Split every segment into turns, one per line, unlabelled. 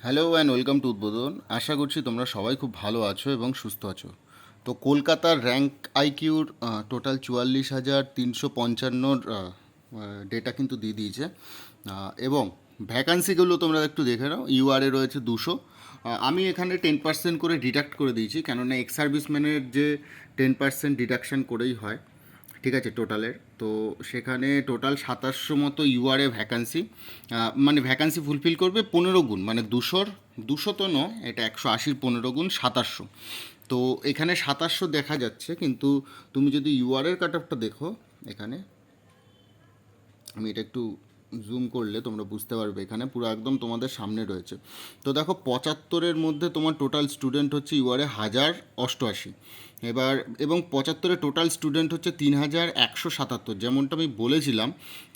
Hello and welcome to উদ্বোধন। আশা করছি তোমরা সবাই খুব ভালো আছো এবং সুস্থ আছো। তো কলকাতার র্যাঙ্ক আইকিউর টোটাল 44,355 ডেটা কিন্তু দিয়ে দিয়েছে। এবং ভ্যাকান্সিগুলো তোমরা একটু দেখে নাও। ইউআরএ রয়েছে 200। আমি এখানে 10% করে ডিডাক্ট করে দিয়েছি, কেননা এক্স সার্ভিসম্যানের যে 10% ডিডাকশান করেই হয়, ঠিক আছে, টোটালের। তো সেখানে টোটাল 2700 মতো ইউআরএ ভ্যাকান্সি, মানে ভ্যাকান্সি ফুলফিল করবে 15 গুণ, মানে 200 তো নয়, এটা 180-র 15 গুণ 2700। তো এখানে 2700 দেখা যাচ্ছে, কিন্তু তুমি যদি ইউআরএর কাট অফটা দেখো এখানে, আমি এটা একটু জুম করলে তোমরা বুঝতে পারবে, এখানে পুরো একদম তোমাদের সামনে রয়েছে। তো দেখো 75-এর মধ্যে তোমার টোটাল স্টুডেন্ট হচ্ছে ইউআরএ 1088। এবার এবং 75-এ টোটাল স্টুডেন্ট হচ্ছে 3177, যেমনটা আমি বলেছিলাম।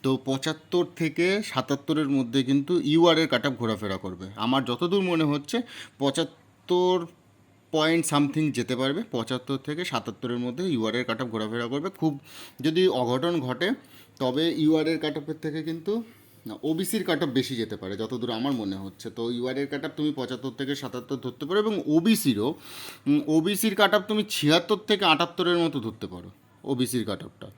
তো 75 থেকে 77-এর মধ্যে কিন্তু ইউআরএর কাট অফ ঘোরাফেরা করবে। আমার যতদূর মনে হচ্ছে 75 পয়েন্ট সামথিং যেতে পারবে, 75 থেকে 77-এর মধ্যে ইউআরএর কাট অফ ঘোরাফেরা করবে। খুব যদি অঘটন ঘটে তবে ইউআরএর কাট অফের থেকে কিন্তু ওবিসির কাট অফ বেশি যেতে পারে, যতদূর আমার মনে হচ্ছে। তো ইউআরএর কাট অফ তুমি 75 থেকে 77 ধরতে পারো, এবং ওবিসির কাট অফ তুমি 76 থেকে 78-এর মতো ধরতে পারো, ওবিসির কাট অফটা।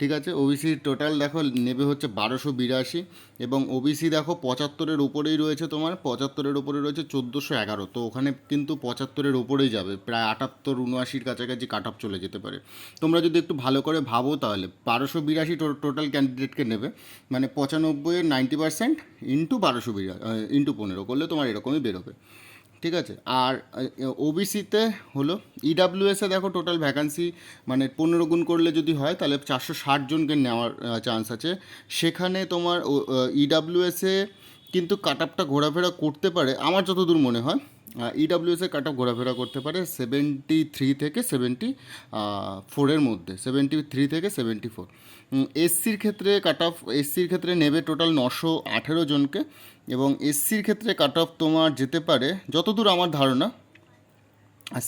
ঠিক আছে, ওবিসির টোটাল দেখো নেবে হচ্ছে 1282, এবং ওবিসি দেখো 75-এর উপরেই রয়েছে, তোমার 75-এর উপরে রয়েছে 1411। তো ওখানে কিন্তু 75-এর উপরেই যাবে, প্রায় 78-79-র কাছাকাছি কাট অফ চলে যেতে পারে। তোমরা যদি একটু ভালো করে ভাবো তাহলে 1282 টোটাল ক্যান্ডিডেটকে নেবে, মানে 95-এর 90% ইন্টু 1282 ইন্টু 15 করলে তোমার এরকমই বেরোবে। ঠিক আছে। আর ওবিসিতে হলো, ইডাব্লিউএসে দেখো টোটাল ভ্যাকান্সি মানে 15 গুণ করলে যদি হয় তাহলে 460 জনকে নেওয়ার চান্স আছে। সেখানে তোমার ইডাব্লিউএসে কিন্তু কাট আপটা ঘোরাফেরা করতে পারে, আমার যতদূর মনে হয় ইডাব্লিউএসে কাট অফ ঘোরাফেরা করতে পারে 73 থেকে 74-এর মধ্যে, 73 থেকে 74। এসসির ক্ষেত্রে কাট অফ, এসসির ক্ষেত্রে নেবে টোটাল 918 জনকে, এবং এসসির ক্ষেত্রে কাট অফ তোমার যেতে পারে যতদূর আমার ধারণা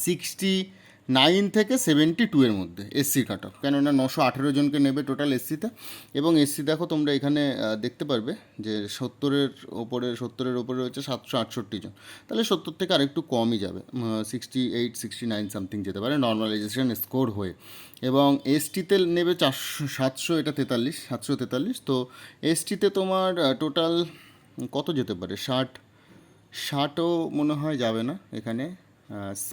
69 থেকে 72-এর মধ্যে এসসির কাট অফ, কেননা 918 জনকে নেবে টোটাল এসসিতে। এবং এসসি দেখো তোমরা এখানে দেখতে পারবে যে 70-এর ওপরে রয়েছে 768 জন, তাহলে 70 থেকে আরেকটু কমই যাবে, 68-69 সামথিং যেতে পারে নর্মালাইজেশন স্কোর হয়ে। এবং এসটিতে নেবে 700, এটা 743। তো এসটিতে তোমার টোটাল কত যেতে পারে, 60ও মনে হয় যাবে না এখানে,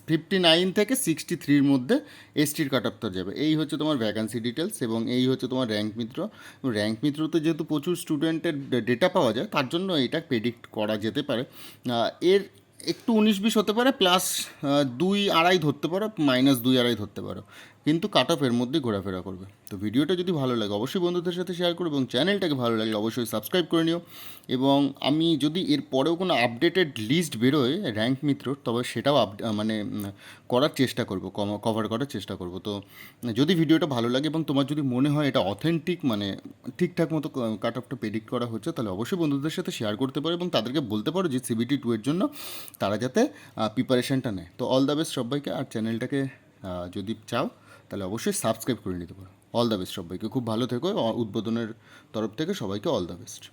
59 থেকে 63-র মধ্যে এসটির কাট অফটা যাবে। এই হচ্ছে তোমার ভ্যাকান্সি ডিটেলস, এবং এই হচ্ছে তোমার র্যাঙ্ক মিত্র। র্যাঙ্ক মিত্রতে যেহেতু প্রচুর স্টুডেন্টের ডেটা পাওয়া যায়, তার জন্য এটা প্রেডিক্ট করা যেতে পারে। এর একটু 19-20 হতে পারে, প্লাস 2-2.5 ধরতে পারো, -2-2.5 ধরতে পারো, কিন্তু কাট অফ এর মধ্যেই ঘোরাফেরা করবে। তো ভিডিওটা যদি ভালো লাগে অবশ্যই বন্ধুদের সাথে শেয়ার করো, এবং চ্যানেলটাকে ভালো লাগলে অবশ্যই সাবস্ক্রাইব করে নিও। এবং আমি যদি এর পরেও কোনো আপডেটেড লিস্ট বেরোয় র্যাঙ্ক মিত্রর, তবে সেটাও মানে করার চেষ্টা করব, কভার করার চেষ্টা করব। তো যদি ভিডিওটা ভালো লাগে এবং তোমার যদি মনে হয় এটা অথেন্টিক, মানে ঠিকঠাক মতো কাট অফটা প্রেডিক্ট করা হচ্ছে, তাহলে অবশ্যই বন্ধুদের সাথে শেয়ার করতে পারো, এবং তাদেরকে বলতে পারো যে সিবিটি 2 এর জন্য তারা যাতে প্রিপারেশনটা নেয়। তো অল দ্য বেস্ট সবাইকে, আর চ্যানেলটাকে যদি চাও তাহলে অবশ্যই সাবস্ক্রাইব করে নিতে পারো। অল দ্য বেস্ট সবাইকে, খুব ভালো থেকো। উদ্বোধনের তরফ থেকে সবাইকে অল দ্য বেস্ট।